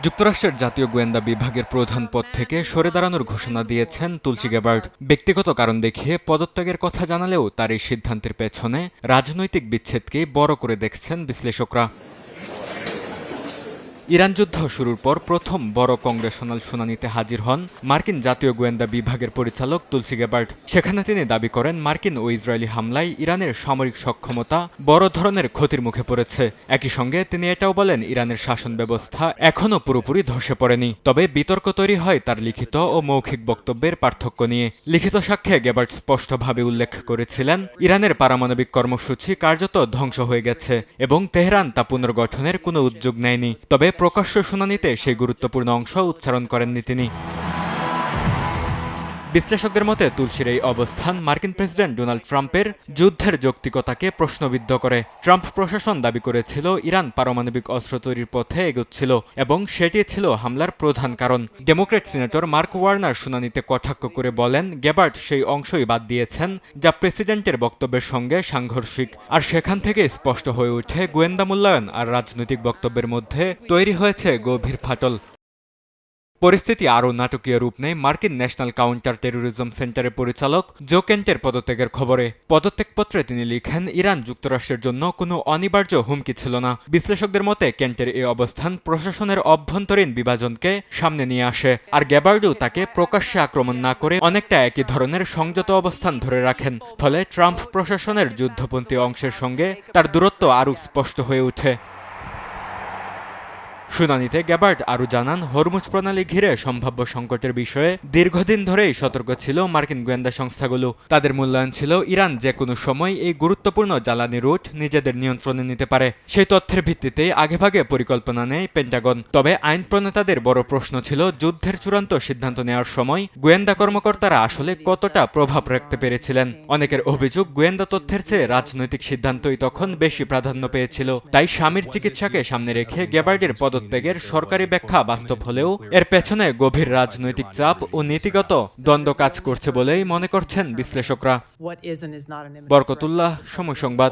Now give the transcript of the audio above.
যুক্তরাষ্ট্রের জাতীয় গোয়েন্দা বিভাগের প্রধান পদ থেকে সরে দাঁড়ানোর ঘোষণা দিয়েছেন তুলসী গ্যাবার্ড। ব্যক্তিগত কারণ দেখিয়ে পদত্যাগের কথা জানালেও তার এই সিদ্ধান্তের পেছনে রাজনৈতিক বিচ্ছেদকেই বড় করে দেখছেন বিশ্লেষকরা। ইরান যুদ্ধ শুরুর পর প্রথম বড় কংগ্রেশনাল শুনানিতে হাজির হন মার্কিন জাতীয় গোয়েন্দা বিভাগের পরিচালক তুলসী গ্যাবার্ড। সেখানে তিনি দাবি করেন মার্কিন ও ইসরায়েলি হামলায় ইরানের সামরিক সক্ষমতা বড় ধরনের ক্ষতির মুখে পড়েছে। একই সঙ্গে তিনি এটাও বলেন ইরানের শাসন ব্যবস্থা এখনও পুরোপুরি ধসে পড়েনি। তবে বিতর্ক তৈরি হয় তার লিখিত ও মৌখিক বক্তব্যের পার্থক্য নিয়ে। লিখিত সাক্ষ্যে গ্যাবার্ড স্পষ্টভাবে উল্লেখ করেছিলেন ইরানের পারমাণবিক কর্মসূচি কার্যত ধ্বংস হয়ে গেছে এবং তেহরান তা পুনর্গঠনের কোনো উদ্যোগ নেয়নি। তবে প্রকাশ্য শুনানিতে সেই গুরুত্বপূর্ণ অংশ উচ্চারণ করেননি তিনি। বিশ্লেষকদের মতে তুলসীর এই অবস্থান মার্কিন প্রেসিডেন্ট ডোনাল্ড ট্রাম্পের যুদ্ধের যৌক্তিকতাকে প্রশ্নবিদ্ধ করে। ট্রাম্প প্রশাসন দাবি করেছিল ইরান পারমাণবিক অস্ত্র তৈরির পথে এগোচ্ছিল এবং সেটি ছিল হামলার প্রধান কারণ। ডেমোক্র্যাট সিনেটর মার্ক ওয়ার্নার শুনানিতে কটাক্ষ করে বলেন গ্যাবার্ড সেই অংশই বাদ দিয়েছেন যা প্রেসিডেন্টের বক্তব্যের সঙ্গে সাংঘর্ষিক। আর সেখান থেকে স্পষ্ট হয়ে ওঠে গোয়েন্দা মূল্যায়ন আর রাজনৈতিক বক্তব্যের মধ্যে তৈরি হয়েছে গভীর ফাটল। পরিস্থিতি আরও নাটকীয় রূপ নেয় মার্কিন ন্যাশনাল কাউন্টার টেরোরিজম সেন্টারের পরিচালক জো কেন্টের পদত্যাগের খবরে। পদত্যাগপত্রে তিনি লিখেন ইরান যুক্তরাষ্ট্রের জন্য কোনো অনিবার্য হুমকি ছিল না। বিশ্লেষকদের মতে কেন্টের এই অবস্থান প্রশাসনের অভ্যন্তরীণ বিভাজনকে সামনে নিয়ে আসে। আর গ্যাবার্ডও তাকে প্রকাশ্যে আক্রমণ না করে অনেকটা একই ধরনের সংযত অবস্থান ধরে রাখেন। ফলে ট্রাম্প প্রশাসনের যুদ্ধপন্থী অংশের সঙ্গে তার দূরত্ব আরও স্পষ্ট হয়ে ওঠে। শুনানিতে গ্যাবার্ড আরও জানান হরমুজ প্রণালী ঘিরে সম্ভাব্য সংকটের বিষয়ে দীর্ঘদিন ধরেই সতর্ক ছিল মার্কিন গোয়েন্দা সংস্থাগুলো। তাদের মূল্যায়ন ছিল ইরান যে কোনো সময় এই গুরুত্বপূর্ণ জ্বালানি রুট নিজেদের নিয়ন্ত্রণে নিতে পারে। সেই তথ্যের ভিত্তিতেই আগেভাগে পরিকল্পনা নেয় পেন্টাগন। তবে আইন প্রণেতাদের বড় প্রশ্ন ছিল যুদ্ধের চূড়ান্ত সিদ্ধান্ত নেওয়ার সময় গোয়েন্দা কর্মকর্তারা আসলে কতটা প্রভাব রাখতে পেরেছিলেন। অনেকের অভিযোগ গোয়েন্দা তথ্যের চেয়ে রাজনৈতিক সিদ্ধান্তই তখন বেশি প্রাধান্য পেয়েছিল। তাই স্বামীর চিকিৎসাকে সামনে রেখে গ্যাবার্ডের পদত্যাগের সরকারি ব্যাখ্যা বাস্তব হলেও এর পেছনে গভীর রাজনৈতিক চাপ ও নীতিগত দ্বন্দ্ব কাজ করছে বলেই মনে করছেন বিশ্লেষকরা। বরকতুল্লাহ, সময় সংবাদ।